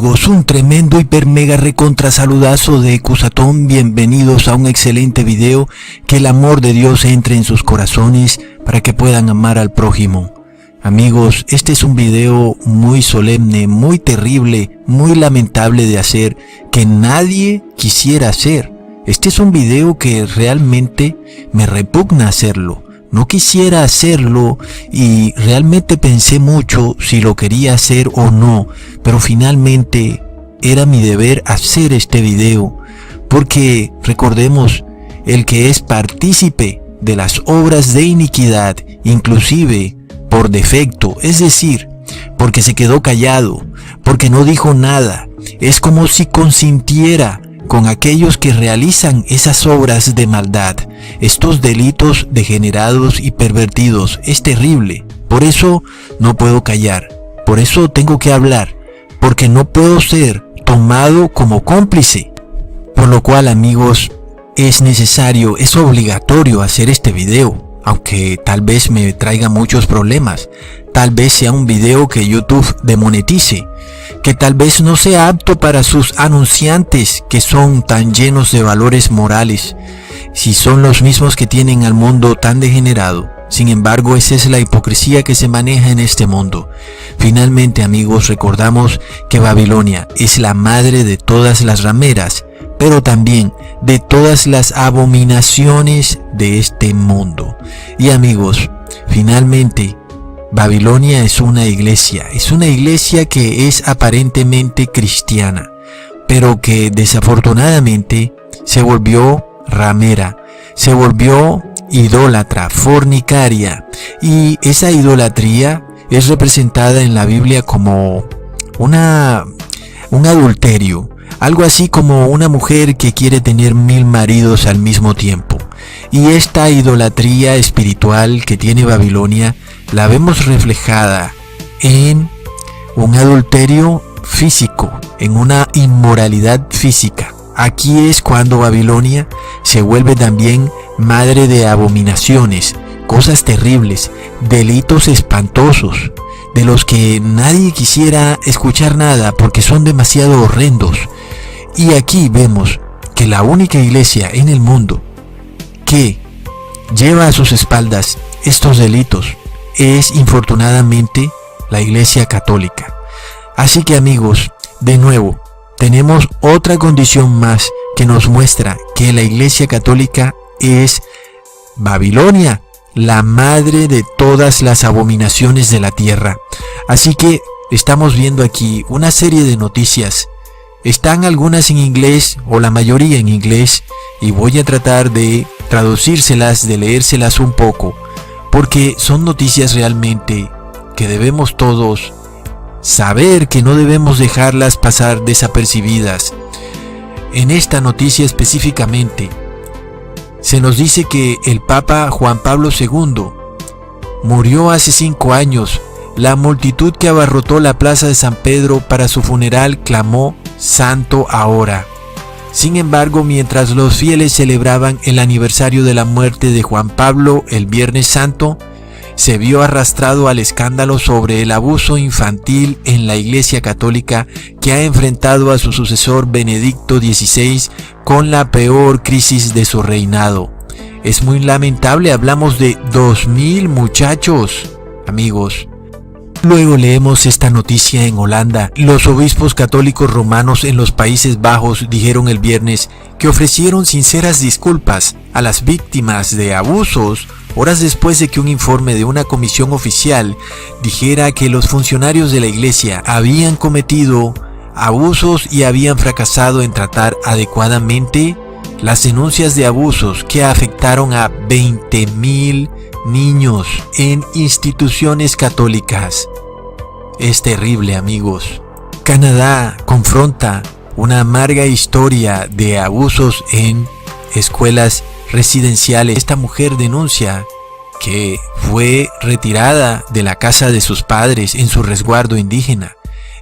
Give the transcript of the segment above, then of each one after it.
amigos? Un tremendo hiper mega recontra saludazo de Cusatón. Bienvenidos a un excelente video. Que el amor de Dios entre en sus corazones para que puedan amar al prójimo. Amigos, este es un video muy solemne, muy terrible, muy lamentable de hacer, que nadie quisiera hacer. Este es un video que realmente me repugna hacerlo. No quisiera hacerlo y realmente pensé mucho si lo quería hacer o no, pero finalmente era mi deber hacer este video, porque recordemos, el que es partícipe de las obras de iniquidad, inclusive por defecto, es decir, porque se quedó callado, porque no dijo nada, es como si consintiera con aquellos que realizan esas obras de maldad, estos delitos degenerados y pervertidos. Es terrible. Por eso no puedo callar, por eso tengo que hablar, porque no puedo ser tomado como cómplice. Por lo cual, amigos, es necesario, es obligatorio hacer este video, aunque tal vez me traiga muchos problemas. Tal vez sea un video que YouTube demonetice, que tal vez no sea apto para sus anunciantes que son tan llenos de valores morales, si son los mismos que tienen al mundo tan degenerado. Sin embargo, esa es la hipocresía que se maneja en este mundo. Finalmente, amigos, recordamos que Babilonia es la madre de todas las rameras, pero también de todas las abominaciones de este mundo. Y amigos, finalmente, Babilonia es una iglesia que es aparentemente cristiana, pero que desafortunadamente se volvió ramera, se volvió idólatra, fornicaria, y esa idolatría es representada en la Biblia como un adulterio, algo así como una mujer que quiere tener 1000 maridos al mismo tiempo. Y esta idolatría espiritual que tiene Babilonia la vemos reflejada en un adulterio físico, en una inmoralidad física. Aquí es cuando Babilonia se vuelve también madre de abominaciones, cosas terribles, delitos espantosos, de los que nadie quisiera escuchar nada porque son demasiado horrendos. Y aquí vemos que la única iglesia en el mundo que lleva a sus espaldas estos delitos es, infortunadamente, la Iglesia Católica. Así que, amigos, de nuevo, tenemos otra condición más que nos muestra que la Iglesia Católica es Babilonia, la madre de todas las abominaciones de la tierra. Así que estamos viendo aquí una serie de noticias. Están algunas en inglés, o la mayoría en inglés, y voy a tratar de traducírselas, de leérselas un poco, porque son noticias realmente que debemos todos saber, que no debemos dejarlas pasar desapercibidas. En esta noticia específicamente, se nos dice que el Papa Juan Pablo II murió hace 5 años. La multitud que abarrotó la plaza de San Pedro para su funeral clamó: "Santo ahora". Sin embargo, mientras los fieles celebraban el aniversario de la muerte de Juan Pablo el Viernes Santo, se vio arrastrado al escándalo sobre el abuso infantil en la Iglesia Católica, que ha enfrentado a su sucesor Benedicto XVI con la peor crisis de su reinado. Es muy lamentable, hablamos de 2000 muchachos, amigos. Luego leemos esta noticia en Holanda. Los obispos católicos romanos en los Países Bajos dijeron el viernes que ofrecieron sinceras disculpas a las víctimas de abusos, horas después de que un informe de una comisión oficial dijera que los funcionarios de la iglesia habían cometido abusos y habían fracasado en tratar adecuadamente las denuncias de abusos que afectaron a 20,000 niños en instituciones católicas. Es terrible, amigos. Canadá confronta una amarga historia de abusos en escuelas residenciales. Esta mujer denuncia que fue retirada de la casa de sus padres en su resguardo indígena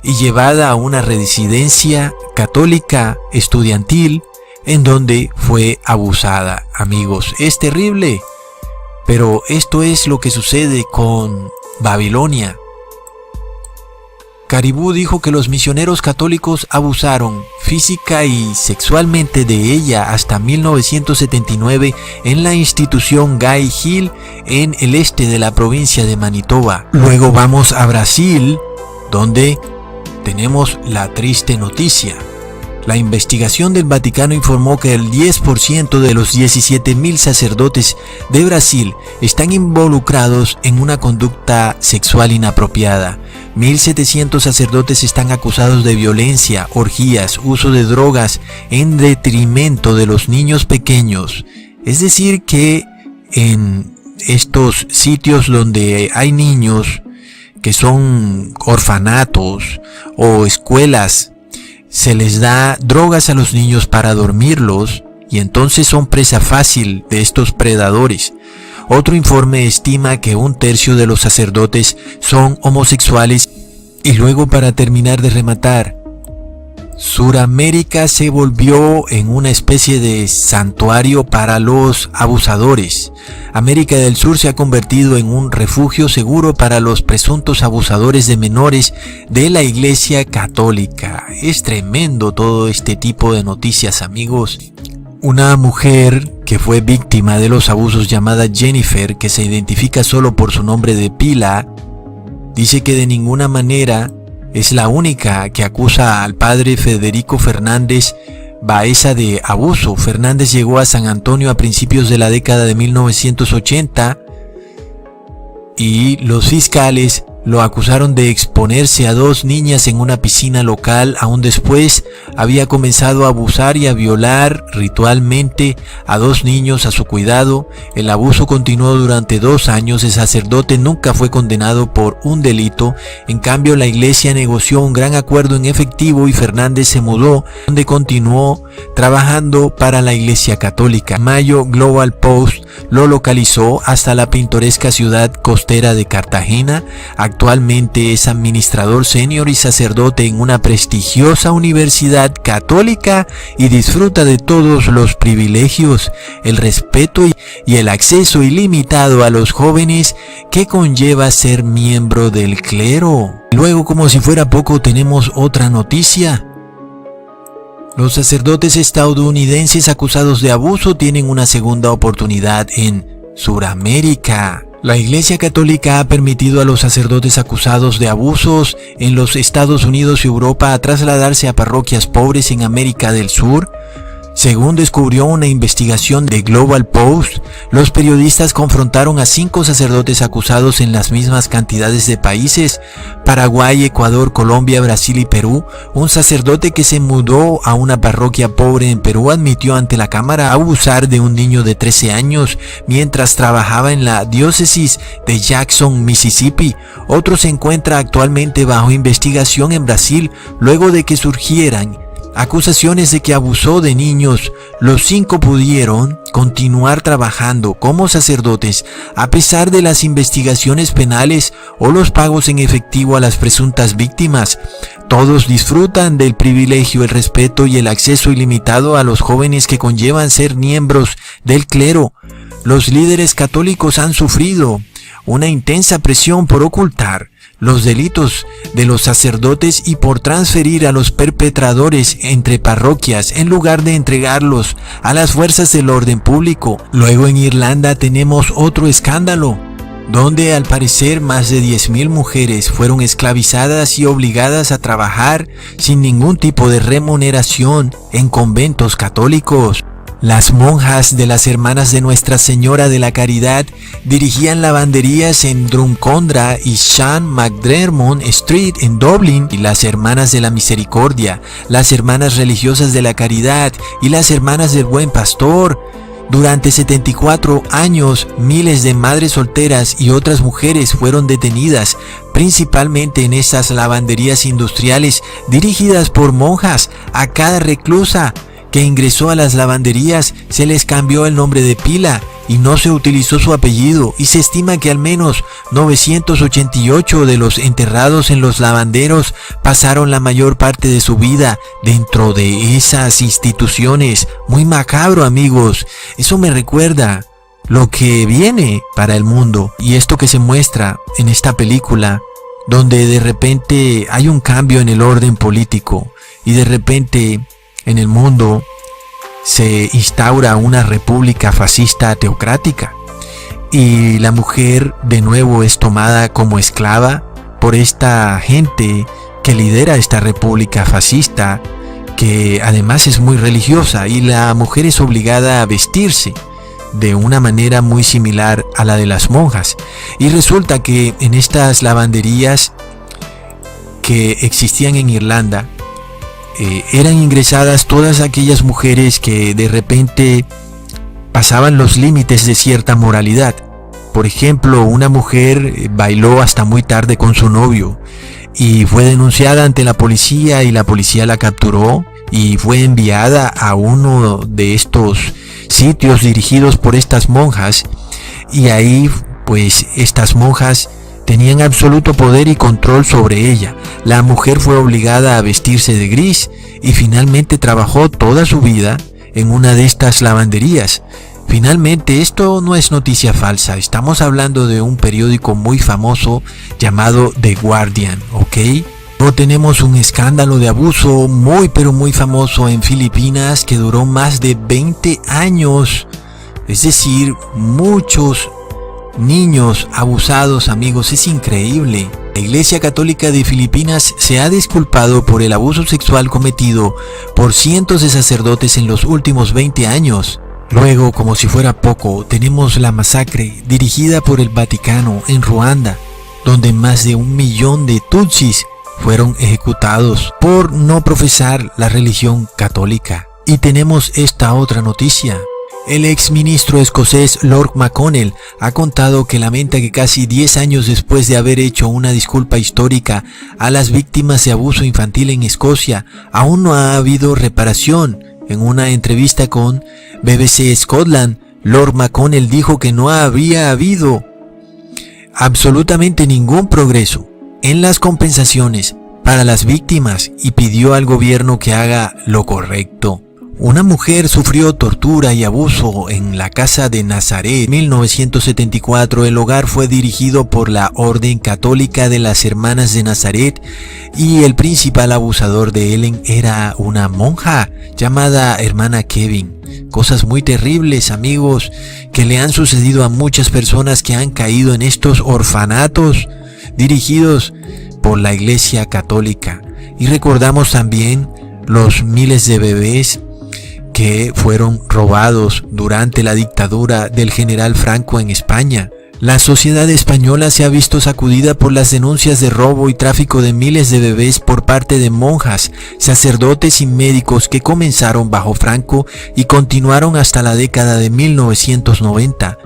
y llevada a una residencia católica estudiantil en donde fue abusada. Amigos, es terrible. Pero esto es lo que sucede con Babilonia. Caribou dijo que los misioneros católicos abusaron física y sexualmente de ella hasta 1979 en la institución Gay Hill en el este de la provincia de Manitoba. Luego vamos a Brasil, donde tenemos la triste noticia. La investigación del Vaticano informó que el 10% de los 17.000 sacerdotes de Brasil están involucrados en una conducta sexual inapropiada. 1.700 sacerdotes están acusados de violencia, orgías, uso de drogas en detrimento de los niños pequeños. Es decir que en estos sitios donde hay niños que son orfanatos o escuelas, se les da drogas a los niños para dormirlos y entonces son presa fácil de estos predadores. Otro informe estima que 1/3 de los sacerdotes son homosexuales. Y luego, para terminar de rematar, Suramérica se volvió en una especie de santuario para los abusadores. América del Sur se ha convertido en un refugio seguro para los presuntos abusadores de menores de la Iglesia Católica. Es tremendo todo este tipo de noticias, amigos. Una mujer que fue víctima de los abusos llamada Jennifer, que se identifica solo por su nombre de pila, dice que de ninguna manera es la única que acusa al padre Federico Fernández Baeza de abuso. Fernández llegó a San Antonio a principios de la década de 1980 y los fiscales lo acusaron de exponerse a 2 niñas en una piscina local. Aún después había comenzado a abusar y a violar ritualmente a 2 niños a su cuidado. El abuso continuó durante 2 años. El sacerdote nunca fue condenado por un delito. En cambio, la iglesia negoció un gran acuerdo en efectivo y Fernández se mudó, donde continuó trabajando para la Iglesia Católica. En mayo, Global Post lo localizó hasta la pintoresca ciudad costera de Cartagena. Actualmente es administrador senior y sacerdote en una prestigiosa universidad católica y disfruta de todos los privilegios, el respeto y el acceso ilimitado a los jóvenes que conlleva ser miembro del clero. Luego, como si fuera poco, tenemos otra noticia. Los sacerdotes estadounidenses acusados de abuso tienen una segunda oportunidad en Suramérica. La Iglesia Católica ha permitido a los sacerdotes acusados de abusos en los Estados Unidos y Europa a trasladarse a parroquias pobres en América del Sur. Según descubrió una investigación de Global Post, los periodistas confrontaron a 5 sacerdotes acusados en las mismas cantidades de países: Paraguay, Ecuador, Colombia, Brasil y Perú. Un sacerdote que se mudó a una parroquia pobre en Perú admitió ante la cámara abusar de un niño de 13 años mientras trabajaba en la diócesis de Jackson, Mississippi. Otro se encuentra actualmente bajo investigación en Brasil luego de que surgieran acusaciones de que abusó de niños. Los 5 pudieron continuar trabajando como sacerdotes a pesar de las investigaciones penales o los pagos en efectivo a las presuntas víctimas. Todos disfrutan del privilegio, el respeto y el acceso ilimitado a los jóvenes que conllevan ser miembros del clero. Los líderes católicos han sufrido una intensa presión por ocultar los delitos de los sacerdotes y por transferir a los perpetradores entre parroquias en lugar de entregarlos a las fuerzas del orden público. Luego, en Irlanda tenemos otro escándalo, donde al parecer más de 10.000 mujeres fueron esclavizadas y obligadas a trabajar sin ningún tipo de remuneración en conventos católicos. Las monjas de las Hermanas de Nuestra Señora de la Caridad dirigían lavanderías en Drumcondra y St. McDermott Street en Dublín, y las Hermanas de la Misericordia, las Hermanas Religiosas de la Caridad y las Hermanas del Buen Pastor. Durante 74 años, miles de madres solteras y otras mujeres fueron detenidas, principalmente en esas lavanderías industriales dirigidas por monjas. A cada reclusa que ingresó a las lavanderías se les cambió el nombre de pila y no se utilizó su apellido, y se estima que al menos 988 de los enterrados en los lavanderos pasaron la mayor parte de su vida dentro de esas instituciones. Muy macabro, amigos. Eso me recuerda lo que viene para el mundo, y esto que se muestra en esta película donde de repente hay un cambio en el orden político y de repente en el mundo se instaura una república fascista teocrática y la mujer de nuevo es tomada como esclava por esta gente que lidera esta república fascista, que además es muy religiosa, y la mujer es obligada a vestirse de una manera muy similar a la de las monjas. Y resulta que en estas lavanderías que existían en Irlanda eran ingresadas todas aquellas mujeres que de repente pasaban los límites de cierta moralidad. Por ejemplo, una mujer bailó hasta muy tarde con su novio y fue denunciada ante la policía, y la policía la capturó y fue enviada a uno de estos sitios dirigidos por estas monjas, y ahí pues estas monjas tenían absoluto poder y control sobre ella. La mujer fue obligada a vestirse de gris y finalmente trabajó toda su vida en una de estas lavanderías. Finalmente, esto no es noticia falsa, estamos hablando de un periódico muy famoso llamado The Guardian, ¿ok? Luego tenemos un escándalo de abuso muy pero muy famoso en Filipinas que duró más de 20 años, es decir, muchos niños abusados, amigos, es increíble. La Iglesia Católica de Filipinas se ha disculpado por el abuso sexual cometido por cientos de sacerdotes en los últimos 20 años. Luego, como si fuera poco, tenemos la masacre dirigida por el Vaticano en Ruanda, donde más de 1 millón de tutsis fueron ejecutados por no profesar la religión católica. Y tenemos esta otra noticia. El exministro escocés Lord McConnell ha contado que lamenta que casi 10 años después de haber hecho una disculpa histórica a las víctimas de abuso infantil en Escocia, aún no ha habido reparación. En una entrevista con BBC Scotland, Lord McConnell dijo que no habría habido absolutamente ningún progreso en las compensaciones para las víctimas y pidió al gobierno que haga lo correcto. Una mujer sufrió tortura y abuso en la casa de Nazaret. En 1974 el hogar fue dirigido por la Orden Católica de las Hermanas de Nazaret y el principal abusador de Ellen era una monja llamada Hermana Kevin. Cosas muy terribles, amigos, que le han sucedido a muchas personas que han caído en estos orfanatos dirigidos por la Iglesia Católica. Y recordamos también los miles de bebés que fueron robados durante la dictadura del general Franco en España. La sociedad española se ha visto sacudida por las denuncias de robo y tráfico de miles de bebés por parte de monjas, sacerdotes y médicos que comenzaron bajo Franco y continuaron hasta la década de 1990.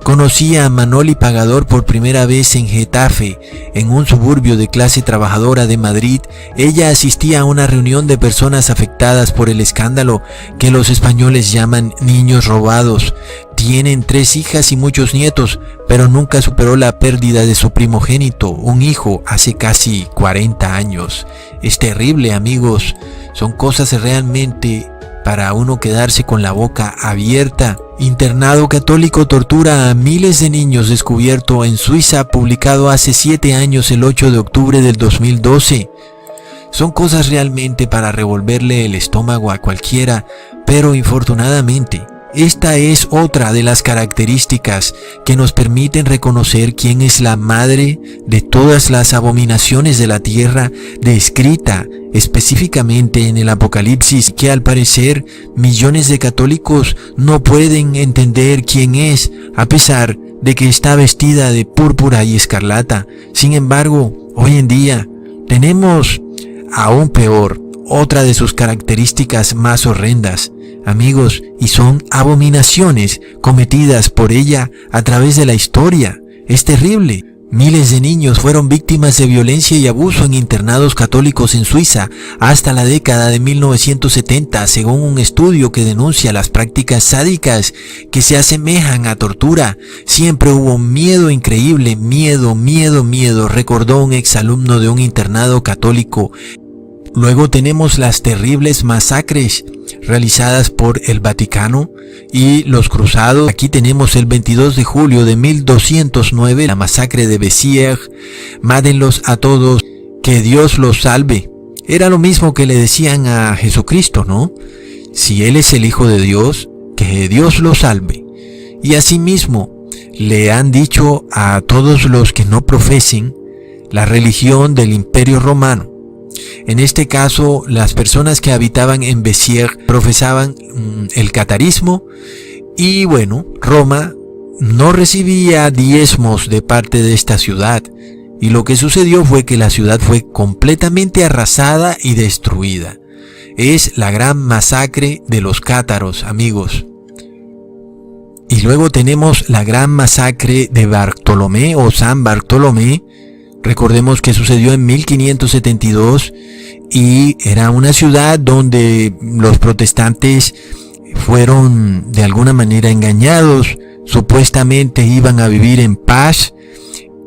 Conocí a Manoli Pagador por primera vez en Getafe, en un suburbio de clase trabajadora de Madrid. Ella asistía a una reunión de personas afectadas por el escándalo que los españoles llaman niños robados. Tienen 3 hijas y muchos nietos, pero nunca superó la pérdida de su primogénito, un hijo, hace casi 40 años. Es terrible, amigos. Son cosas realmente para uno quedarse con la boca abierta. Internado católico tortura a miles de niños descubierto en Suiza, publicado hace 7 años, el 8 de octubre del 2012. Son cosas realmente para revolverle el estómago a cualquiera, pero infortunadamente, esta es otra de las características que nos permiten reconocer quién es la madre de todas las abominaciones de la tierra, descrita específicamente en el Apocalipsis, que al parecer millones de católicos no pueden entender quién es, a pesar de que está vestida de púrpura y escarlata. Sin embargo, hoy en día tenemos aún peor, otra de sus características más horrendas, amigos, y son abominaciones cometidas por ella a través de la historia. Es terrible. Miles de niños fueron víctimas de violencia y abuso en internados católicos en Suiza hasta la década de 1970, según un estudio que denuncia las prácticas sádicas que se asemejan a tortura. Siempre hubo miedo increíble, miedo, recordó un exalumno de un internado católico. Luego tenemos las terribles masacres realizadas por el Vaticano y los cruzados. Aquí tenemos el 22 de julio de 1209, la masacre de Béziers. Mátenlos a todos, que Dios los salve. Era lo mismo que le decían a Jesucristo, ¿no? Si Él es el Hijo de Dios, que Dios lo salve. Y asimismo le han dicho a todos los que no profesen la religión del Imperio Romano. En este caso, las personas que habitaban en Béziers profesaban el catarismo y bueno, Roma no recibía diezmos de parte de esta ciudad. Y lo que sucedió fue que la ciudad fue completamente arrasada y destruida. Es la gran masacre de los cátaros, amigos. Y luego tenemos la gran masacre de Bartolomé o San Bartolomé. Recordemos que sucedió en 1572 y era una ciudad donde los protestantes fueron de alguna manera engañados. Supuestamente iban a vivir en paz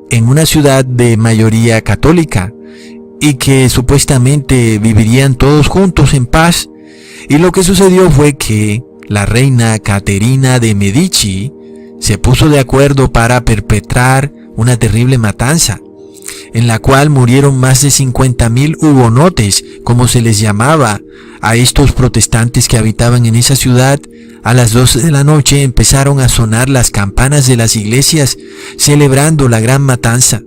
en una ciudad de mayoría católica y que supuestamente vivirían todos juntos en paz. Y lo que sucedió fue que la reina Caterina de Medici se puso de acuerdo para perpetrar una terrible matanza, en la cual murieron más de 50,000 hugonotes, como se les llamaba a estos protestantes que habitaban en esa ciudad. A las 12 de la noche empezaron a sonar las campanas de las iglesias, celebrando la gran matanza.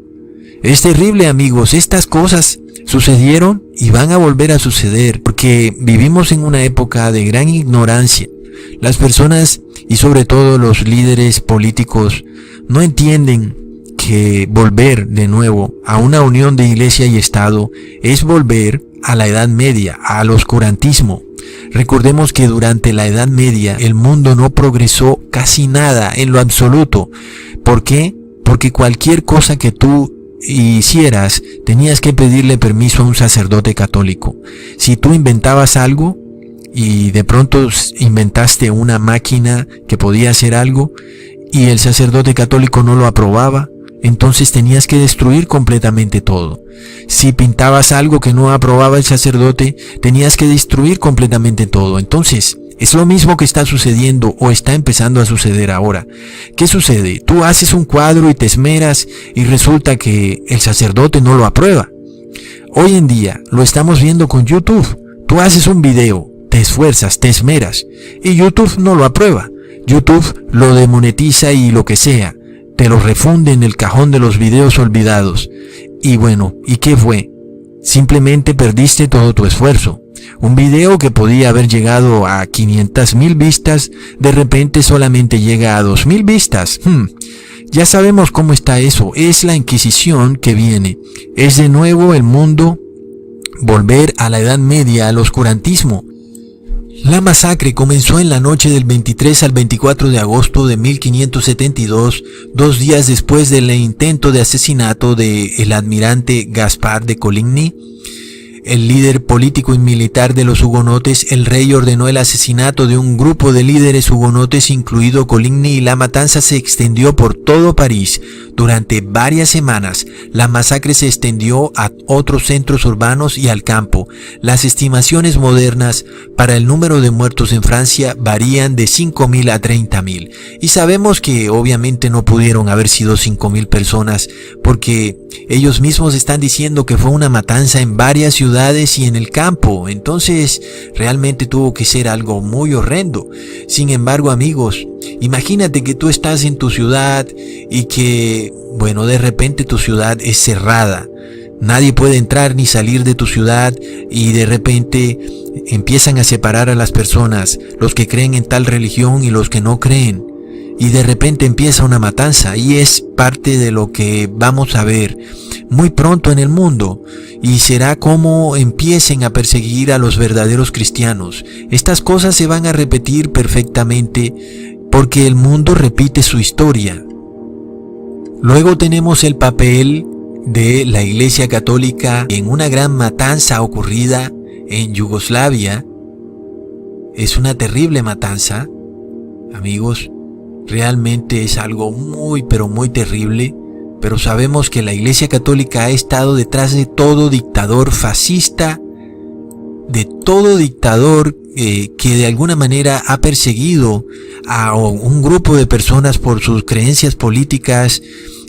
Es terrible, amigos, estas cosas sucedieron y van a volver a suceder, porque vivimos en una época de gran ignorancia. Las personas y sobre todo los líderes políticos no entienden que volver de nuevo a una unión de iglesia y Estado es volver a la Edad Media, al oscurantismo. Recordemos que durante la Edad Media el mundo no progresó casi nada en lo absoluto. ¿Por qué? Porque cualquier cosa que tú hicieras tenías que pedirle permiso a un sacerdote católico. Si tú inventabas algo y de pronto inventaste una máquina que podía hacer algo y el sacerdote católico no lo aprobaba, entonces tenías que destruir completamente todo. Si pintabas algo que no aprobaba el sacerdote, tenías que destruir completamente todo. Entonces, es lo mismo que está sucediendo o está empezando a suceder ahora. ¿Qué sucede? Tú haces un cuadro y te esmeras y resulta que el sacerdote no lo aprueba. Hoy en día lo estamos viendo con YouTube. Tú haces un video, te esfuerzas, te esmeras y YouTube no lo aprueba. YouTube lo demonetiza y lo que sea. Te lo refunde en el cajón de los videos olvidados. Y bueno, ¿y qué fue? Simplemente perdiste todo tu esfuerzo. Un video que podía haber llegado a 500,000 vistas, de repente solamente llega a 2,000 vistas. Ya sabemos cómo está eso. Es la Inquisición que viene. Es de nuevo el mundo volver a la Edad Media, al oscurantismo. La masacre comenzó en la noche del 23 al 24 de agosto de 1572, 2 días después del intento de asesinato del almirante Gaspar de Coligny. El líder político y militar de los hugonotes, el rey ordenó el asesinato de un grupo de líderes hugonotes, incluido Coligny, y la matanza se extendió por todo París. Durante varias semanas, la masacre se extendió a otros centros urbanos y al campo. Las estimaciones modernas para el número de muertos en Francia varían de 5,000 a 30,000. Y sabemos que obviamente no pudieron haber sido 5,000 personas, porque ellos mismos están diciendo que fue una matanza en varias ciudades y en el campo. Entonces, realmente tuvo que ser algo muy horrendo. Sin embargo, amigos, imagínate que tú estás en tu ciudad y que, bueno, de repente tu ciudad es cerrada. Nadie puede entrar ni salir de tu ciudad y de repente empiezan a separar a las personas, los que creen en tal religión y los que no creen. Y de repente empieza una matanza y es parte de lo que vamos a ver muy pronto en el mundo. Y será como empiecen a perseguir a los verdaderos cristianos. Estas cosas se van a repetir perfectamente porque el mundo repite su historia. Luego tenemos el papel de la Iglesia Católica en una gran matanza ocurrida en Yugoslavia. Es una terrible matanza, amigos. Realmente es algo muy pero muy terrible. Pero sabemos que la Iglesia Católica ha estado detrás de todo dictador fascista de todo dictador que de alguna manera ha perseguido a un grupo de personas por sus creencias políticas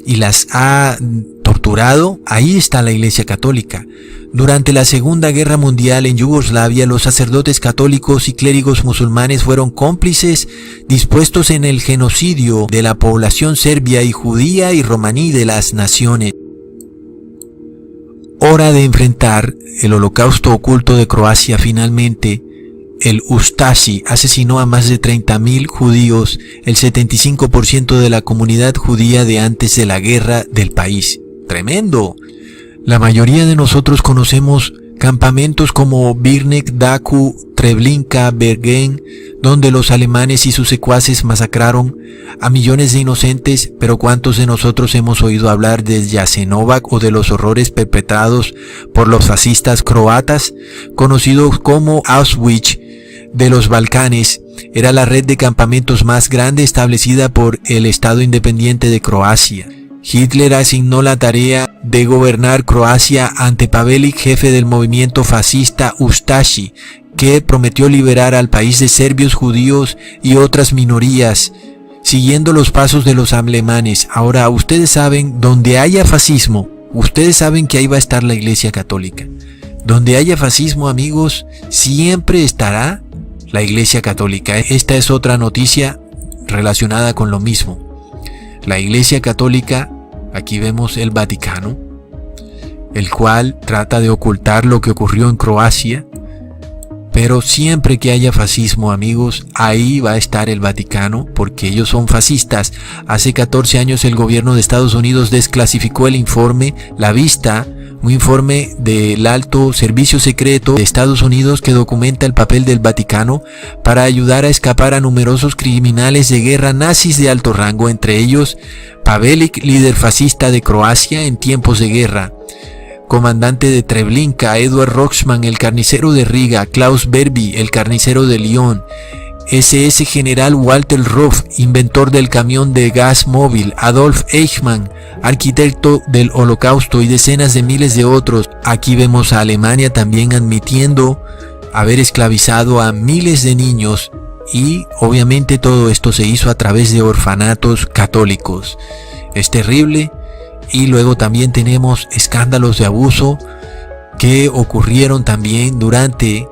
y las ha torturado, ahí está la Iglesia Católica. Durante la Segunda Guerra Mundial en Yugoslavia, los sacerdotes católicos y clérigos musulmanes fueron cómplices dispuestos en el genocidio de la población serbia y judía y romaní de las naciones. Hora de enfrentar el holocausto oculto de Croacia. Finalmente, el Ustashi asesinó a más de 30.000 judíos, el 75% de la comunidad judía de antes de la guerra del país. ¡Tremendo! La mayoría de nosotros conocemos campamentos como Birnek, Daku, Treblinka, Bergen, donde los alemanes y sus secuaces masacraron a millones de inocentes, pero ¿cuántos de nosotros hemos oído hablar de Jasenovac o de los horrores perpetrados por los fascistas croatas, conocidos como Auschwitz de los Balcanes? Era la red de campamentos más grande establecida por el Estado Independiente de Croacia. Hitler asignó la tarea de gobernar Croacia ante Pavelić, jefe del movimiento fascista Ustashi, que prometió liberar al país de serbios, judíos y otras minorías, siguiendo los pasos de los alemanes. Ahora, ustedes saben, donde haya fascismo, ustedes saben que ahí va a estar la Iglesia Católica. Donde haya fascismo, amigos, siempre estará la Iglesia Católica. Esta es otra noticia relacionada con lo mismo. La Iglesia Católica, aquí vemos el Vaticano, el cual trata de ocultar lo que ocurrió en Croacia, pero siempre que haya fascismo, amigos, ahí va a estar el Vaticano, porque ellos son fascistas. Hace 14 años el gobierno de Estados Unidos desclasificó el informe La Vista, un informe del Alto Servicio Secreto de Estados Unidos que documenta el papel del Vaticano para ayudar a escapar a numerosos criminales de guerra nazis de alto rango, entre ellos Pavelić, líder fascista de Croacia en tiempos de guerra, comandante de Treblinka, Eduard Roxman, el carnicero de Riga, Klaus Barbie, el carnicero de Lyon, SS General Walter Ruff, inventor del camión de gas móvil, Adolf Eichmann, arquitecto del Holocausto, y decenas de miles de otros. Aquí vemos a Alemania también admitiendo haber esclavizado a miles de niños, y obviamente todo esto se hizo a través de orfanatos católicos. Es terrible. Y luego también tenemos escándalos de abuso que ocurrieron también durante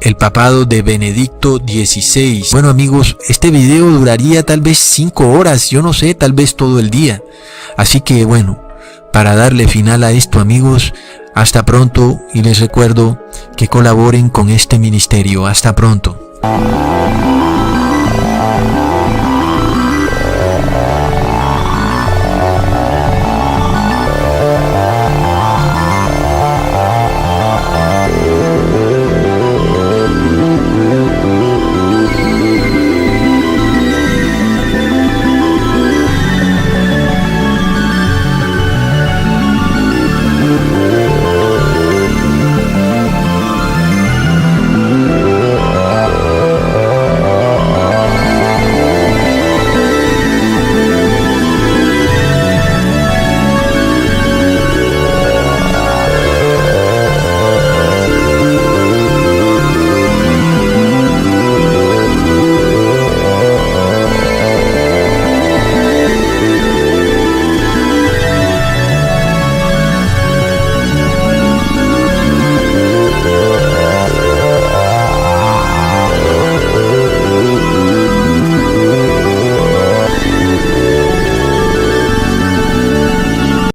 el papado de Benedicto XVI. Bueno, amigos, este video duraría tal vez 5 horas, yo no sé, tal vez todo el día. Así que bueno, para darle final a esto, amigos, hasta pronto, y les recuerdo que colaboren con este ministerio. Hasta pronto.